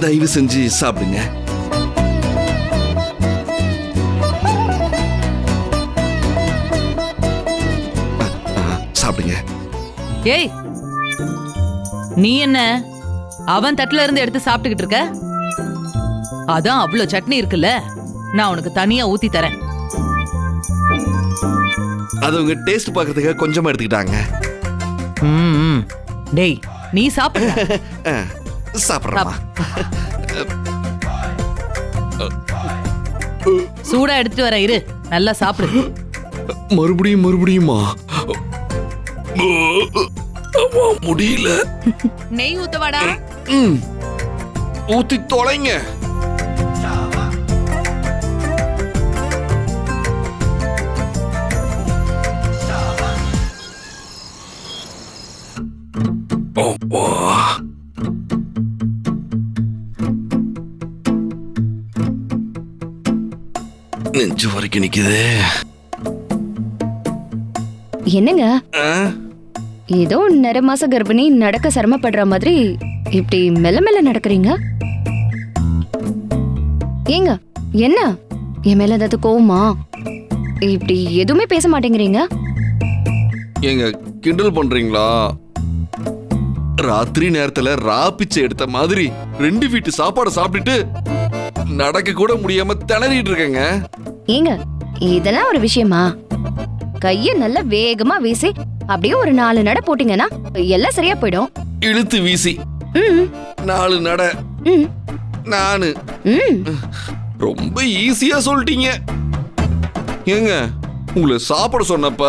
தயவு செஞ்சு சாப்பிடுங்க. சாப்பிடுங்க. ஏய், நீ என்ன அவன் தட்டுல இருந்து எடுத்து சாப்பிட்டுக்கிட்டு இருக்க? அதான் அவ்வளவு சட்னி இருக்குல்ல, நான் உனக்கு தனியா ஊத்தி தரேன். அது உங்க டேஸ்ட் பாக்குறதுக்கு கொஞ்சமா எடுத்துக்கிட்டாங்க. டேய், நீ சாப்பிடு. சாப்பிடுறா. சூடா எடுத்துட்டு வர, இரு. நல்லா சாப்பிடு. மறுபடியுமா? முடியல. நெய் ஊத்தவாடா. ஊத்தி தொலைங்க. நெஞ்சு வரைக்கும் நிக்குது. என்னங்க ஏதோ 1.5 மாச கர்ப்பிணி நடக்க சிரமப்படுற மாதிரி இப்படி மெல்ல மெல்ல நடக்கிறீங்க? ஏங்க என்ன என் மேல ஏதாவது கோவமா? இப்படி எதுவுமே பேச மாட்டேங்கிறீங்க. ஏங்க கிண்டல் பண்றீங்களா? ராத்திரி நேரத்துல ராப்பிச்சை எடுத்த மாதிரி 2 வீட்டு சாப்பாடு சாப்பிட்டுட்டு நடக்க கூட முடியாம திணறிட்டு இருக்கேங்க. ஏங்க இதெல்லாம் ஒரு விஷயமா? கைய நல்லா வேகமா வீசி அப்படியே ஒரு 4 நட போட்டீங்கன்னா எல்லாம் சரியா போயிடும். இழுத்து வீசி 4 நட நானு ரொம்ப ஈஸியா சொல்லிட்டீங்க. ஏங்க உங்களை சாப்பிட சொன்னப்ப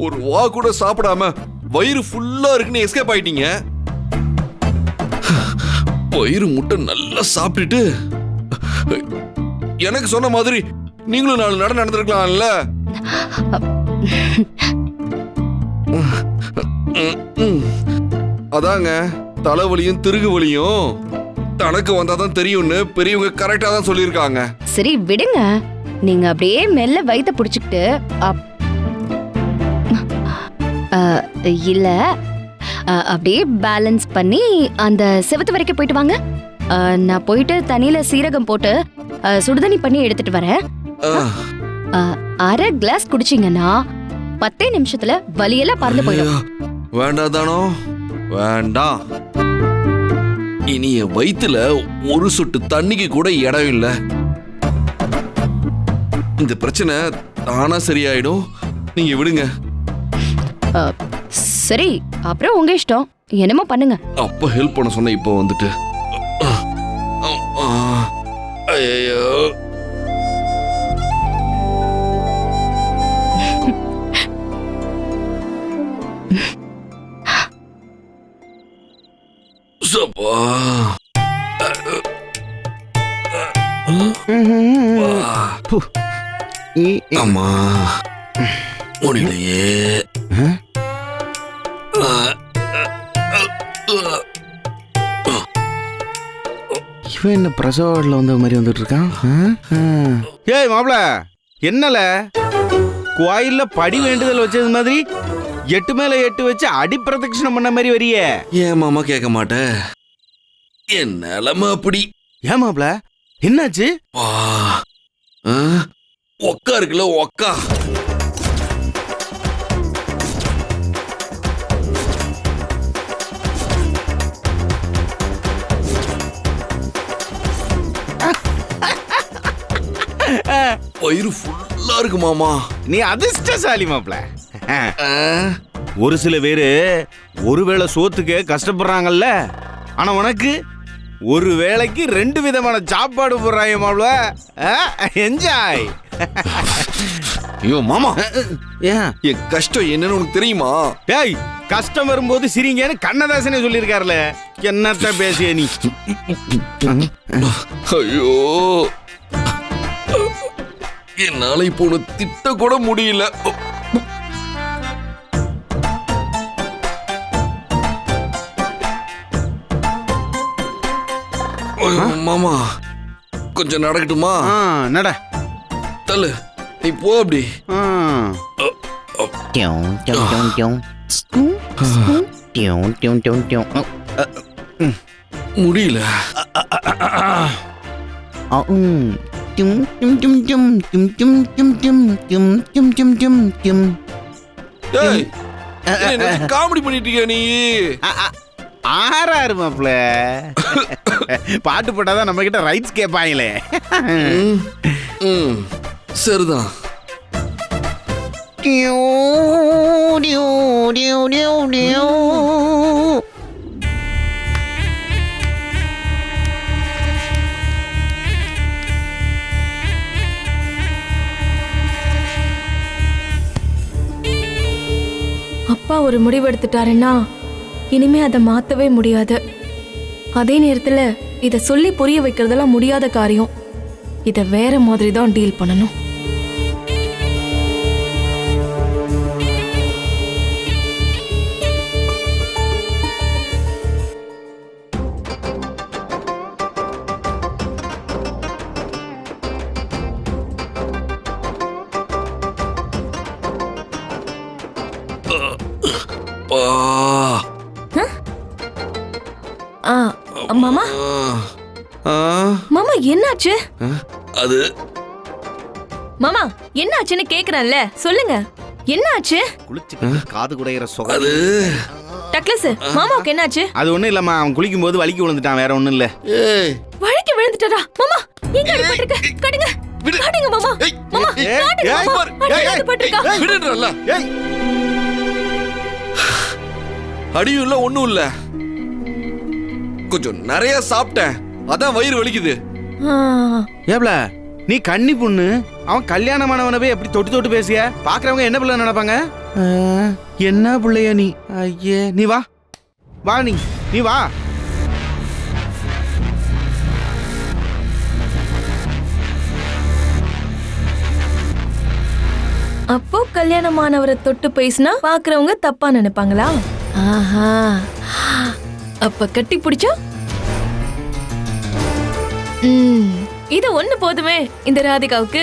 ஒரு வா கூட சாப்பிடாம வயிறு ஃபுல்லா இருக்குன்னு எஸ்கேப் ஆயிட்டீங்க. வயிறு முட்டை நல்லா சாப்பிட்டுட்டு எனக்கு சொன்ன மாதிரி நீங்களும் 4 நட நடந்திருக்கலாம்ல. அதாங்க தலைவலியும் திருகு வலியும் தனக்கு வந்தாதான் தெரியும்னு பெரியவங்க கரெக்டா தான் சொல்லியிருக்காங்க. சரி விடுங்க, நீங்க அப்படியே மெல்ல வயித்தை புடிச்சுக்கிட்டு இல்ல அப்படியே பேலன்ஸ் பண்ணி அந்த செவத்து வரைக்கும் போயிட்டு வாங்க. நான் போயிட்டு தண்ணியில சீரகம் போட்டு சுடுதண்ணி பண்ணி எடுத்துட்டு வரேன். 1/2 கிளாஸ் குடிச்சீங்கன்னா 10 நிமிஷத்துல வலியெல்லாம் பறந்து போயிடும். வேண்டாம் தானோ? வேண்டாம். இனி என் வயித்துல ஒரு சொட்டு தண்ணிக்கு கூட இடம் இல்ல. இந்த பிரச்சனை தானா சரியாயிடும். நீங்க விடுங்க. சரி, அப்புறம் உங்க இஷ்டம், என்னமோ பண்ணுங்க. அப்ப ஹெல்ப் பண்ண சொன்ன இப்ப வந்துட்டு ஐயோ. அம்மா முடியலையே. இவன் என்ன பிரசவ வார்டுல வந்த மாதிரி வந்துட்டு இருக்கான்? ஏய் மாப்ள, என்னல கோயில்ல படி வேண்டுதல் வச்சது மாதிரி 8 மேல 8 வச்சு அடி பிரதட்சணம் பண்ண மாதிரி வரியே? ஏன் மாமா கேட்க மாட்டேன்? என் நிலைமை அப்படி. ஏன் மாப்ள என்னாச்சு? ஒக்கா இருக்குல்ல, ஒக்கா. வயிறு ஃபுல்லா இருக்கு மாமா. நீ அதிர்ஷ்டசாலி மாப்ள. ஒரு சில பேரு ஒருவேளை சோத்துக்கு கஷ்டப்படுறாங்கல்ல, ஆனா உனக்கு ஒரு வேளைக்கு 2 விதமான சாப்பாடு போடுறாங்க மாப்ள. என்ஜாய். ஐயோ மாமா, ஏன் என் கஷ்டம் என்னன்னு உனக்கு தெரியுமா? டேய், கஷ்டம் வரும்போது சிரிங்கன்னு கண்ணதாசனே சொல்லியிருக்காருல. என்னத்த பேசிய நீ? ஐயோ, என்னால இப்போ உன்னை திட்ட கூட முடியல. மாமா கொஞ்சம் நடக்கட்டுமா? நட. தள்ளு, நீ போ. அப்படி முடியல. டிம் டிம் டிம் டிம் டிம் டிம் டிம் டிம் டிம் டிம் டிம் டிம் டிம். ஏய், காமெடி பண்ணிட்டு இருக்கியா நீ? ஆறாரு மாப்ள. பாட்டு போட்டாதான் நம்ம கிட்ட ரைட்ஸ் கேட்பாங்களே. சரிதான். அப்பா ஒரு முடிவு எடுத்துட்டாருன்னா இனிமே அதை மாத்தவே முடியாது. அதே நேரத்துல இத சொல்லி புரிய வைக்கிறதெல்லாம் முடியாத காரியம். இத வேற மாதிரி தான் டீல் பண்ணணும். மாமா மாமா என்னாச்சு? அது மாமா என்னாச்சுன்னு கேக்குறேன்ல, சொல்லுங்க. என்னாச்சு? குளிச்சு காது குடையிற சொகை. அது டக்ளஸ், மாமாவுக்கு என்னாச்சு? அது ஒண்ணும் இல்லம்மா, அவன் குளிக்கும் போது வலிக்கு விழுந்துட்டான், வேற ஒண்ணும் இல்ல. ஏய், வழுக்கி விழுந்துட்டடா மாமா. எங்க அடிபட்டிருக்கு? கடுங்க காட்டுங்க மாமா. மாமா காட்டுங்க மாமா. அடிபட்டிருக்கா? விடுறல்ல. ஏய், அடியும் இல்ல ஒண்ணும் இல்ல, கொஞ்சம் நிறைய சாப்பிட்டேன், அதான் வயிறு வலிக்குது. ஏப்ல நீ கன்னி பொண்ணு, அவன் கல்யாணமானவனை போய் எப்படி தொட்டு தொட்டு பேசிய? பாக்குறவங்க என்ன பிள்ளை நினைப்பாங்க? என்ன பிள்ளையா நீ? ஐயே, நீ வா வா, நீ வா. அப்போ கல்யாணமானவரை தொட்டு பேசினா பாக்குறவங்க தப்பா நினைப்பாங்களா? ஆஹா, அப்ப கட்டி பிடிச்சா இது ஒண்ணு போதுமே இந்த ராதிகாவுக்கு.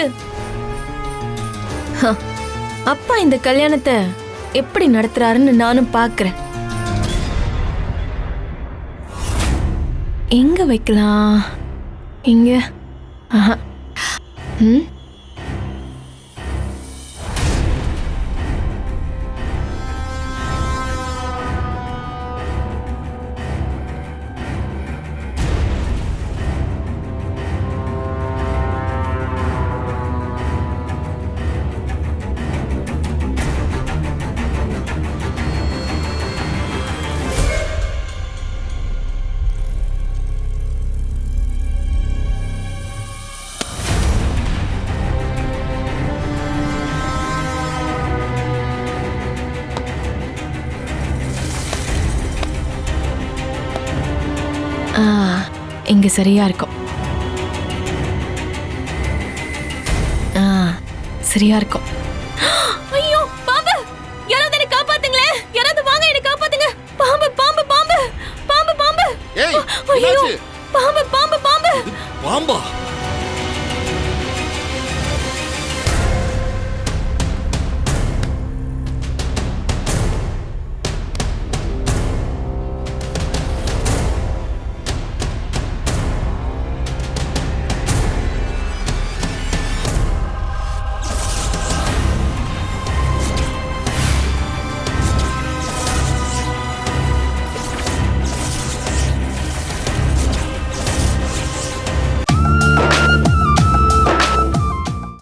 அப்பா இந்த கல்யாணத்தை எப்படி நடத்துறாருன்னு நானும் பாக்குறேன். எங்க வைக்கலாம்? இங்க. ஆஹா. இங்க சரியா இருக்கும். சரியா இருக்கும். ஐயோ பாம்பு! யாராவது என்ன காப்பாத்துங்களே! யாராவது வாங்க, என்ன காப்பாத்துங்க! பாம்பு பாம்பு பாம்பு பாம்பு பாம்பு! ஏய், ஐயோ என்னாச்சு? பாம்பு பாம்பு பாம்பு! பாம்பா?